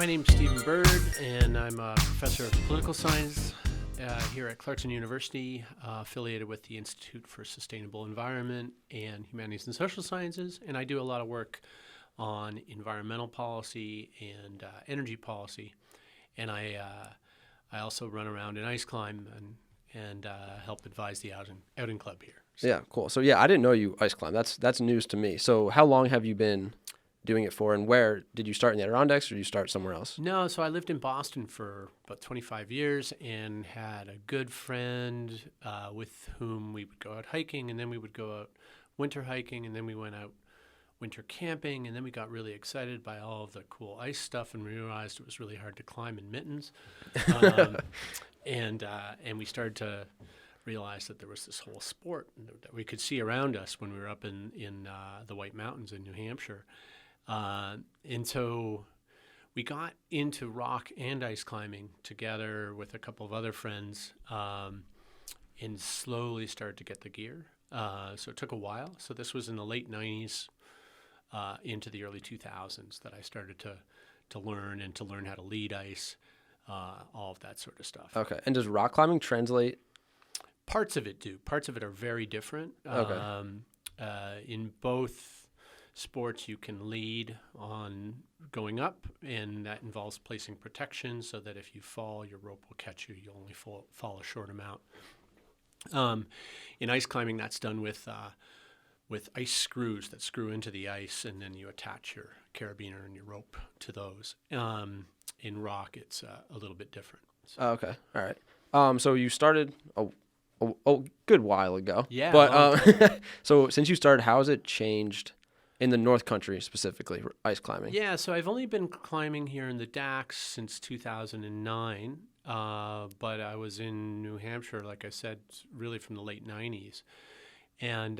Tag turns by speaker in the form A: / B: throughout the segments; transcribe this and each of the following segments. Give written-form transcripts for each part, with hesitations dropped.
A: My name's Stephen Bird, and I'm a professor of political science here at Clarkson University, affiliated with the Institute for Sustainable Environment and Humanities and Social Sciences. And I do a lot of work on environmental policy and energy policy. And I also run around and ice climb and help advise the outing club here. So.
B: Yeah, cool. So I didn't know you ice climb. That's news to me. So how long have you been doing it for, and where did you start in the Adirondacks, or did you start somewhere else?
A: No, so I lived in Boston for about 25 years and had a good friend with whom we would go out hiking, and then we would go out winter hiking, and then we went out winter camping, and then we got really excited by all of the cool ice stuff, and we realized it was really hard to climb in mittens. And we started to realize that there was this whole sport that we could see around us when we were up in the White Mountains in New Hampshire. And so we got into rock and ice climbing together with a couple of other friends and slowly started to get the gear. So it took a while. So this was in the late 90s into the early 2000s that I started to learn how to lead ice, all of that sort of stuff.
B: Okay. And does rock climbing translate?
A: Parts of it do. Parts of it are very different.
B: Okay.
A: In both sports, you can lead on going up, and that involves placing protection so that if you fall, your rope will catch you. You'll only fall a short amount. In ice climbing, that's done with ice screws that screw into the ice, and then you attach your carabiner and your rope to those. In rock, it's a little bit different. So.
B: Okay. All right. So you started a good while ago.
A: Yeah.
B: But so since you started, how has it changed in the North Country specifically, ice climbing?
A: Yeah, so I've only been climbing here in the Dacks since 2009, but I was in New Hampshire, like I said, really from the late 90s. And,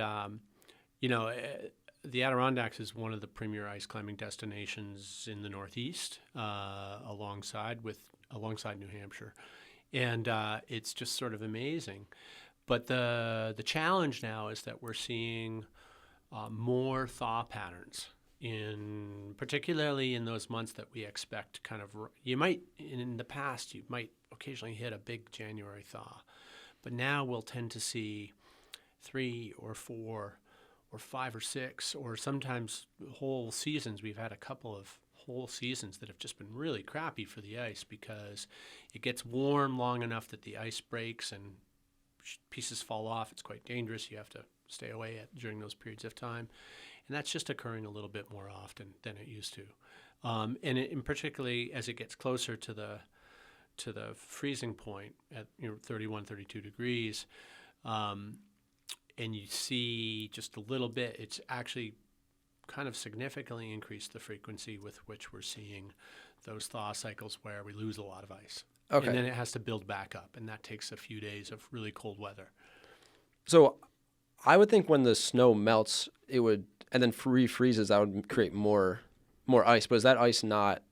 A: the Adirondacks is one of the premier ice climbing destinations in the Northeast, alongside New Hampshire. And it's just sort of amazing. But the challenge now is that we're seeing more thaw patterns, particularly in those months that we expect in the past, you might occasionally hit a big January thaw. But now we'll tend to see 3 or 4 or 5 or 6, or sometimes whole seasons. We've had a couple of whole seasons that have just been really crappy for the ice because it gets warm long enough that the ice breaks and pieces fall off. It's quite dangerous. You have to stay away during those periods of time. And that's just occurring a little bit more often than it used to. And particularly as it gets closer to the freezing point at 31, 32 degrees, and you see just a little bit, it's actually kind of significantly increased the frequency with which we're seeing those thaw cycles where we lose a lot of ice. Okay. And then it has to build back up, and that takes a few days of really cold weather.
B: So I would think when the snow melts, and then refreezes, that would create more ice. But is that ice not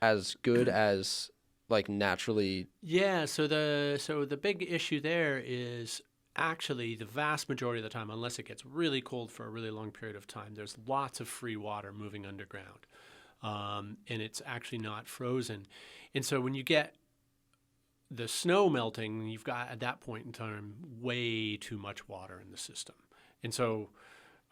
B: as good as like naturally?
A: Yeah. So the big issue there is actually the vast majority of the time, unless it gets really cold for a really long period of time, there's lots of free water moving underground, and it's actually not frozen. And so when you get the snow melting, you've got, at that point in time, way too much water in the system. And so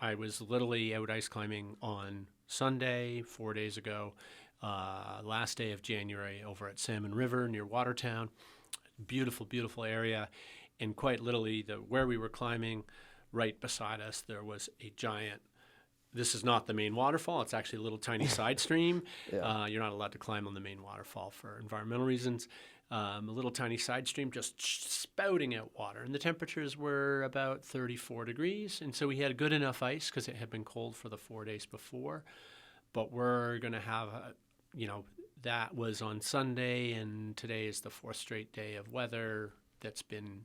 A: I was literally out ice climbing on Sunday, 4 days ago, last day of January, over at Salmon River near Watertown. Beautiful, beautiful area. And quite literally, where we were climbing, right beside us, there was a giant, this is not the main waterfall, it's actually a little tiny side stream. Yeah. You're not allowed to climb on the main waterfall for environmental reasons. A little tiny side stream just spouting out water. And the temperatures were about 34 degrees. And so we had good enough ice because it had been cold for the 4 days before. But we're going to have, that was on Sunday, and today is the 4th straight day of weather that's been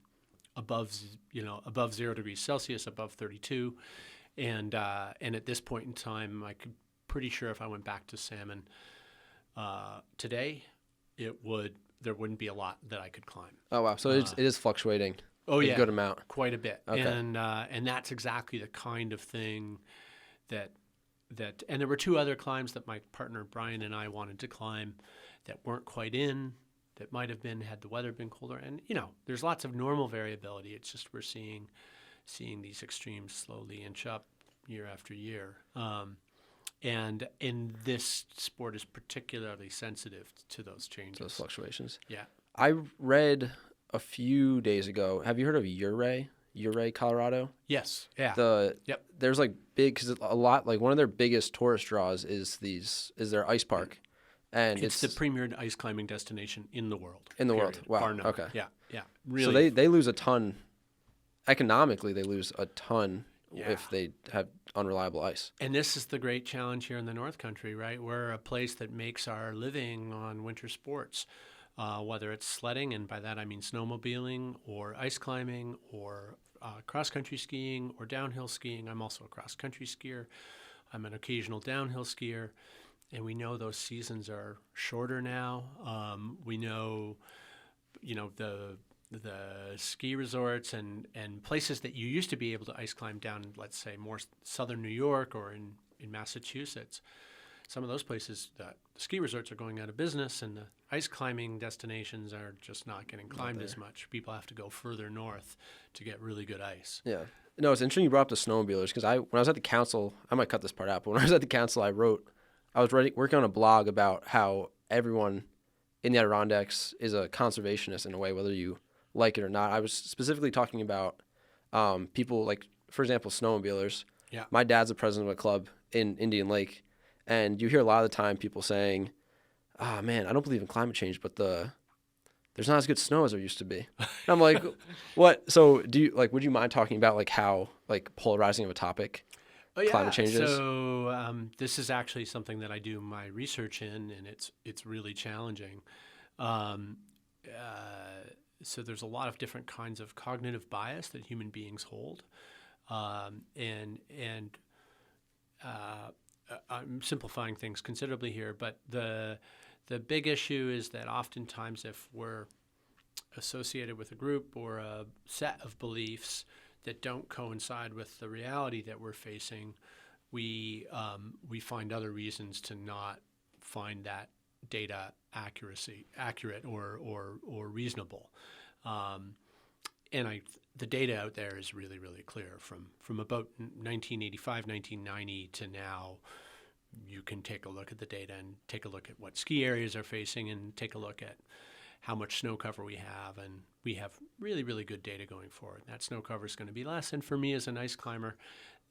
A: above 0 degrees Celsius, above 32. And at this point in time, I could pretty sure if I went back to Salmon today, there wouldn't be a lot that I could climb.
B: Oh, wow. So it is fluctuating a good amount.
A: Quite a bit.
B: Okay.
A: And that's exactly the kind of thing that and there were two other climbs that my partner Brian and I wanted to climb that weren't quite in, that might have been had the weather been colder. And there's lots of normal variability. It's just we're seeing these extremes slowly inch up year after year. And in this sport is particularly sensitive to those changes,
B: those fluctuations.
A: Yeah.
B: I read a few days ago. Have you heard of Ouray, Colorado?
A: Yes. Yeah. Yep.
B: There's like big, because a lot, like one of their biggest tourist draws is their ice park, and
A: it's the premier ice climbing destination in the world.
B: In the
A: period.
B: world. Wow.
A: Bar none.
B: Okay.
A: Yeah. Yeah. Really.
B: So they lose a ton. Economically, they lose a ton if they have unreliable ice.
A: And this is the great challenge here in the North Country, right? We're a place that makes our living on winter sports, whether it's sledding, and by that I mean snowmobiling, or ice climbing, or cross-country skiing, or downhill skiing. I'm also a cross-country skier. I'm an occasional downhill skier. And we know those seasons are shorter now. We know, the ski resorts and places that you used to be able to ice climb down, let's say, more southern New York or in Massachusetts. Some of those places, the ski resorts are going out of business, and the ice climbing destinations are just not getting climbed as much. People have to go further north to get really good ice.
B: Yeah. No, it's interesting you brought up the snowmobilers, because when I was at the council, I might cut this part out, but when I was at the council, I was working on a blog about how everyone in the Adirondacks is a conservationist in a way, whether you like it or not. I was specifically talking about people like, for example, snowmobilers.
A: Yeah.
B: My dad's the president of a club in Indian Lake, and you hear a lot of the time people saying, "Ah, man, I don't believe in climate change, but there's not as good snow as there used to be." And I'm like, "What?" So would you mind talking about like how like polarizing of a topic climate change is?
A: So this is actually something that I do my research in, and it's really challenging. So there's a lot of different kinds of cognitive bias that human beings hold, and I'm simplifying things considerably here, but the big issue is that oftentimes if we're associated with a group or a set of beliefs that don't coincide with the reality that we're facing, we find other reasons to not find that data accurate or reasonable. And the data out there is really, really clear from about 1985, 1990 to now. You can take a look at the data and take a look at what ski areas are facing and take a look at how much snow cover we have. And we have really, really good data going forward. That snow cover is going to be less. And for me as an ice climber,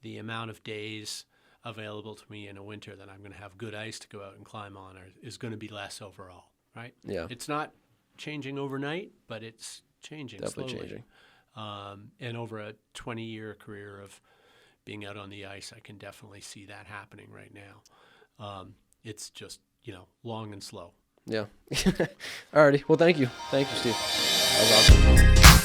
A: the amount of days available to me in a winter that I'm going to have good ice to go out and climb on is going to be less overall, right?
B: Yeah.
A: It's not changing overnight, but it's changing
B: Definitely
A: slowly.
B: changing.
A: And over a 20-year career of being out on the ice, I can definitely see that happening right now. It's just, long and slow.
B: Yeah. Alrighty. Well, thank you. Thank you, Steve. That was awesome.